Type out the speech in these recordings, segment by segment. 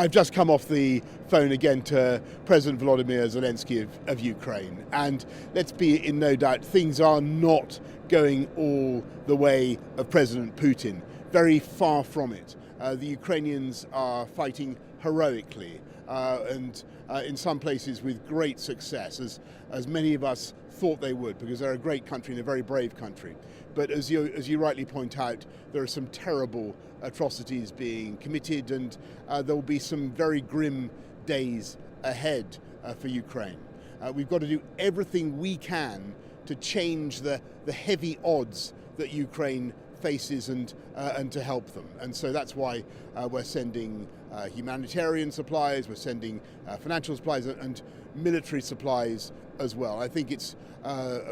I've just come off the phone again to President Volodymyr Zelensky of Ukraine, and let's be in no doubt, things are not going all the way of President Putin. Very far from it. The Ukrainians are fighting heroically and in some places with great success, as many of us thought they would, because they're a great country and a very brave country. But as you rightly point out, there are some terrible atrocities being committed, and there will be some very grim days ahead for Ukraine. We've got to do everything we can to change the heavy odds that Ukraine faces and to help them. And so that's why we're sending humanitarian supplies, we're sending financial supplies and military supplies as well. I think it's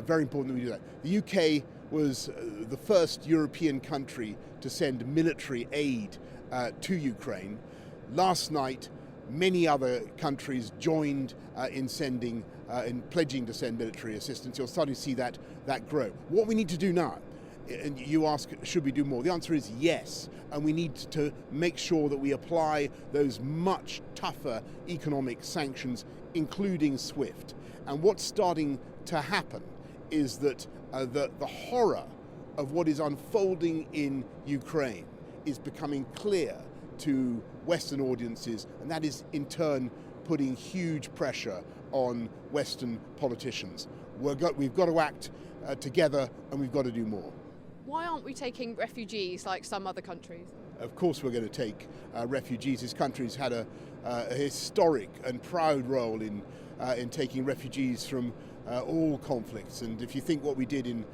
very important that we do that. The UK was the first European country to send military aid to Ukraine. Last night, many other countries joined in pledging to send military assistance. You're starting to see that grow. What we need to do now, and you ask, should we do more? The answer is yes, and we need to make sure that we apply those much tougher economic sanctions, including SWIFT. And what's starting to happen is that the horror of what is unfolding in Ukraine is becoming clear to Western audiences, and that is in turn putting huge pressure on Western politicians. We've got to act together, and we've got to do more. Why aren't we taking refugees like some other countries? Of course we're going to take refugees. This country's had a historic and proud role in taking refugees from all conflicts. And if you think what we did in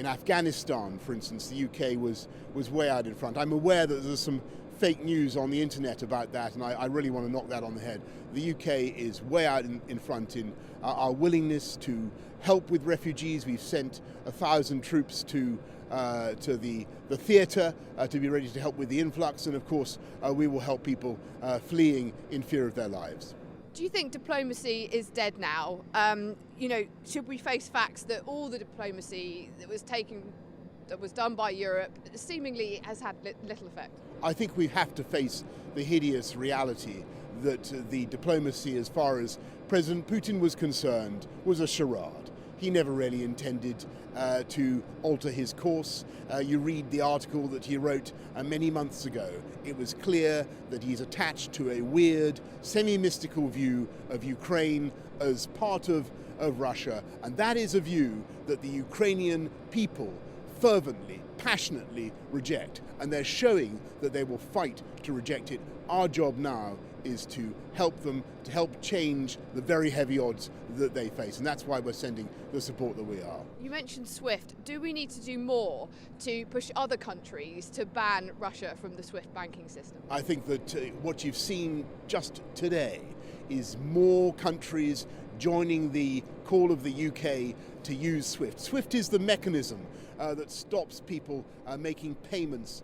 Afghanistan, for instance, the UK was way out in front. I'm aware that there's some fake news on the internet about that, and I really want to knock that on the head. The UK is way out in front in our willingness to help with refugees. We've sent 1,000 troops to the theatre to be ready to help with the influx, and of course we will help people fleeing in fear of their lives. Do you think diplomacy is dead now? Should we face facts that all the diplomacy that was done by Europe seemingly has had little effect? I think we have to face the hideous reality that the diplomacy, as far as President Putin was concerned, was a charade. He never really intended to alter his course. You read the article that he wrote many months ago. It was clear that he's attached to a weird, semi-mystical view of Ukraine as part of Russia, and that is a view that the Ukrainian people fervently, passionately reject, and they're showing that they will fight to reject it. Our job now is to help them, to help change the very heavy odds that they face, and that's why we're sending the support that we are. You mentioned SWIFT. Do we need to do more to push other countries to ban Russia from the SWIFT banking system? I think that what you've seen just today is more countries joining the call of the UK to use SWIFT. SWIFT is the mechanism that stops people making payments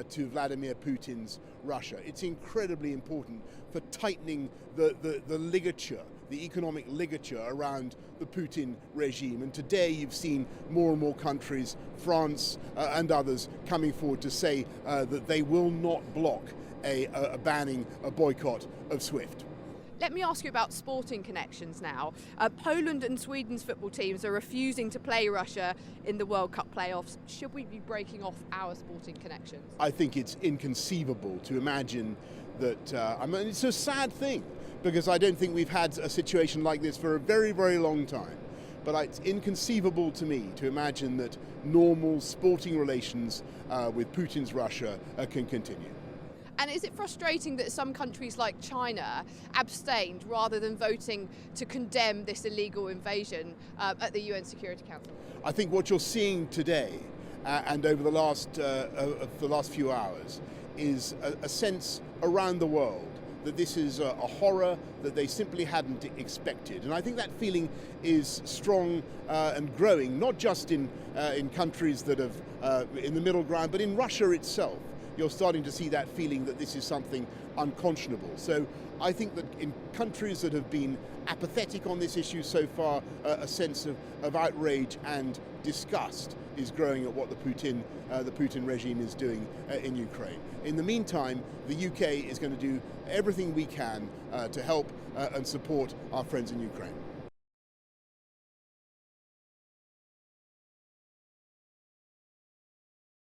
to Vladimir Putin's Russia. It's incredibly important for tightening the ligature, the economic ligature around the Putin regime. And today you've seen more and more countries, France and others, coming forward to say that they will not block a boycott of SWIFT. Let me ask you about sporting connections now. Poland and Sweden's football teams are refusing to play Russia in the World Cup playoffs. Should we be breaking off our sporting connections? I think it's inconceivable to imagine that, it's a sad thing, because I don't think we've had a situation like this for a very, very long time. But it's inconceivable to me to imagine that normal sporting relations with Putin's Russia can continue. And is it frustrating that some countries like China abstained rather than voting to condemn this illegal invasion at the UN Security Council? I think what you're seeing today and over the last few hours is a sense around the world that this is a horror that they simply hadn't expected. And I think that feeling is strong and growing, not just in countries that have in the middle ground, but in Russia itself. you're starting to see that feeling that this is something unconscionable. So I think that in countries that have been apathetic on this issue so far, a sense of outrage and disgust is growing at what the Putin regime is doing in Ukraine. In the meantime, the UK is going to do everything we can to help and support our friends in Ukraine.